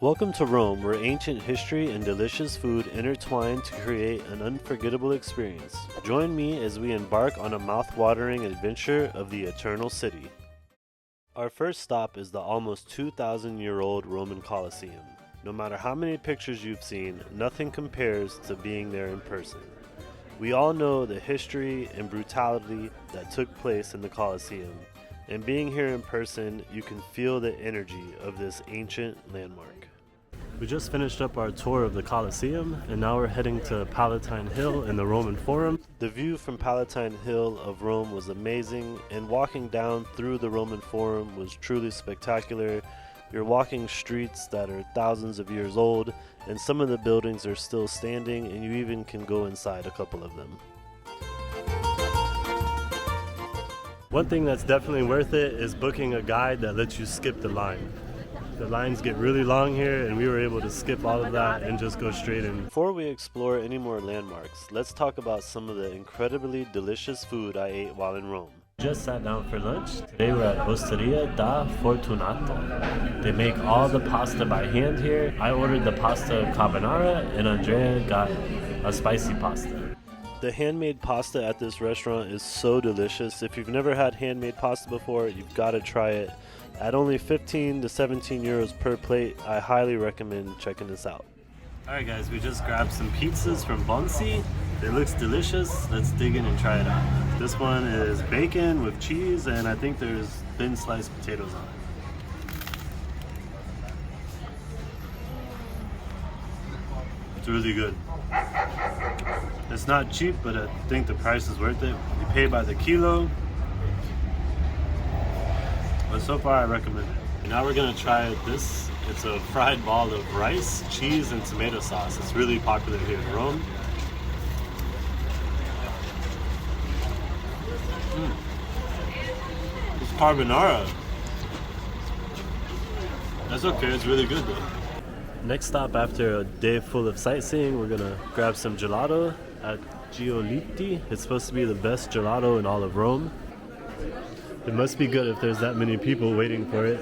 Welcome to Rome, where ancient history and delicious food intertwine to create an unforgettable experience. Join me as we embark on a mouth-watering adventure of the Eternal City. Our first stop is the almost 2,000-year-old Roman Colosseum. No matter how many pictures you've seen, nothing compares to being there in person. We all know the history and brutality that took place in the Colosseum, and being here in person, you can feel the energy of this ancient landmark. We just finished up our tour of the Colosseum, and now we're heading to Palatine Hill in the Roman Forum. The view from Palatine Hill of Rome was amazing, and walking down through the Roman Forum was truly spectacular. You're walking streets that are thousands of years old, and some of the buildings are still standing, and you even can go inside a couple of them. One thing that's definitely worth it is booking a guide that lets you skip the line. The lines get really long here, and we were able to skip all of that and just go straight in. Before we explore any more landmarks, let's talk about some of the incredibly delicious food I ate while in Rome. Just sat down for lunch. Today we're at Osteria da Fortunato. They make all the pasta by hand here. I ordered the pasta carbonara, and Andrea got a spicy pasta. The handmade pasta at this restaurant is so delicious. If you've never had handmade pasta before, you've got to try it. At only 15 to 17 euros per plate, I highly recommend checking this out. Alright guys, we just grabbed some pizzas from Bonsi. It looks delicious. Let's dig in and try it out. This one is bacon with cheese, and I think there's thin sliced potatoes on it. It's really good. It's not cheap, but I think the price is worth it. You pay by the kilo. But so far I recommend it. Now we're gonna try this. It's a fried ball of rice, cheese, and tomato sauce. It's really popular here in Rome. It's carbonara. That's okay, it's really good though. Next stop after a day full of sightseeing, we're gonna grab some gelato at Giolitti. It's supposed to be the best gelato in all of Rome. It must be good if there's that many people waiting for it.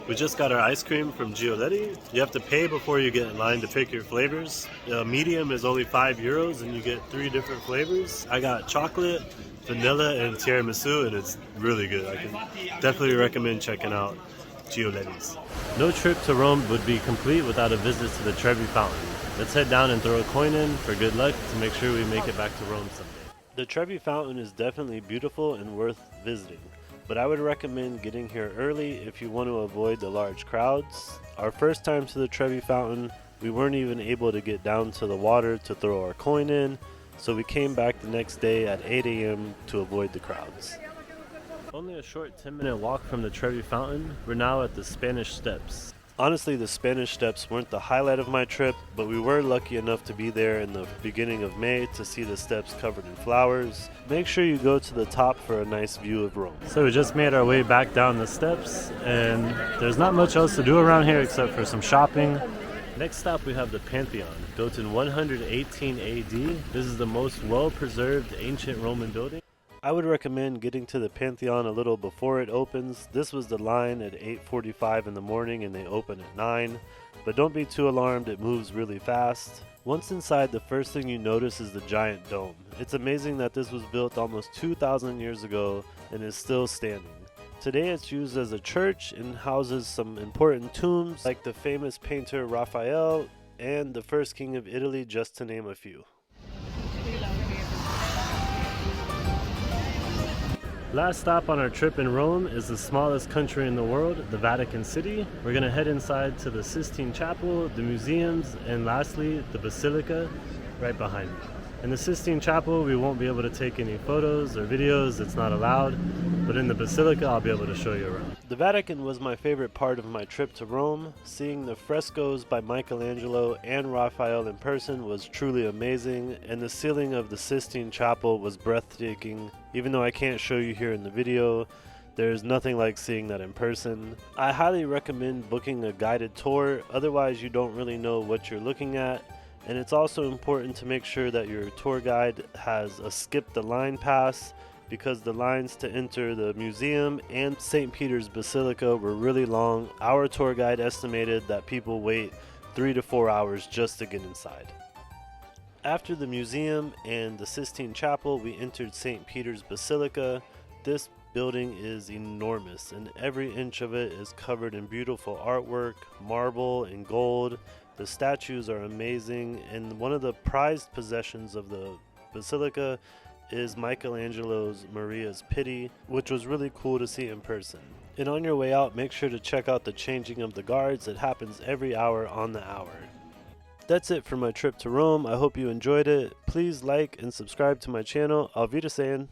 We just got our ice cream from Gioletti. You have to pay before you get in line to pick your flavors. The medium is only 5 euros and you get 3 different flavors. I got chocolate, vanilla, and tiramisu, and it's really good. I can definitely recommend checking out Gioletti's. No trip to Rome would be complete without a visit to the Trevi Fountain. Let's head down and throw a coin in for good luck to make sure we make it back to Rome someday. The Trevi Fountain is definitely beautiful and worth visiting, but I would recommend getting here early if you want to avoid the large crowds. Our first time to the Trevi Fountain, we weren't even able to get down to the water to throw our coin in, so we came back the next day at 8 a.m. to avoid the crowds. Only a short 10-minute walk from the Trevi Fountain, we're now at the Spanish Steps. Honestly, the Spanish Steps weren't the highlight of my trip, but we were lucky enough to be there in the beginning of May to see the steps covered in flowers. Make sure you go to the top for a nice view of Rome. So we just made our way back down the steps, and there's not much else to do around here except for some shopping. Next stop we have the Pantheon, built in 118 AD. This is the most well-preserved ancient Roman building. I would recommend getting to the Pantheon a little before it opens. This was the line at 8:45 in the morning and they open at 9. But don't be too alarmed, it moves really fast. Once inside, the first thing you notice is the giant dome. It's amazing that this was built almost 2,000 years ago and is still standing. Today it's used as a church and houses some important tombs like the famous painter Raphael and the first king of Italy, just to name a few. Last stop on our trip in Rome is the smallest country in the world, the Vatican City. We're gonna head inside to the Sistine Chapel, the museums, and lastly, the Basilica right behind me. In the Sistine Chapel, we won't be able to take any photos or videos, it's not allowed, but in the Basilica, I'll be able to show you around. The Vatican was my favorite part of my trip to Rome. Seeing the frescoes by Michelangelo and Raphael in person was truly amazing, and the ceiling of the Sistine Chapel was breathtaking. Even though I can't show you here in the video, there's nothing like seeing that in person. I highly recommend booking a guided tour, otherwise you don't really know what you're looking at. And it's also important to make sure that your tour guide has a skip the line pass, because the lines to enter the museum and St. Peter's Basilica were really long. Our tour guide estimated that people wait 3 to 4 hours just to get inside. After the museum and the Sistine Chapel, we entered St. Peter's Basilica. This building is enormous, and every inch of it is covered in beautiful artwork, marble and gold. The statues are amazing, and one of the prized possessions of the basilica is Michelangelo's Maria's Pity, which was really cool to see in person. And on your way out, make sure to check out the changing of the guards. It happens every hour on the hour. That's it for my trip to Rome. I hope you enjoyed it. Please like and subscribe to my channel. Auf Wiedersehen.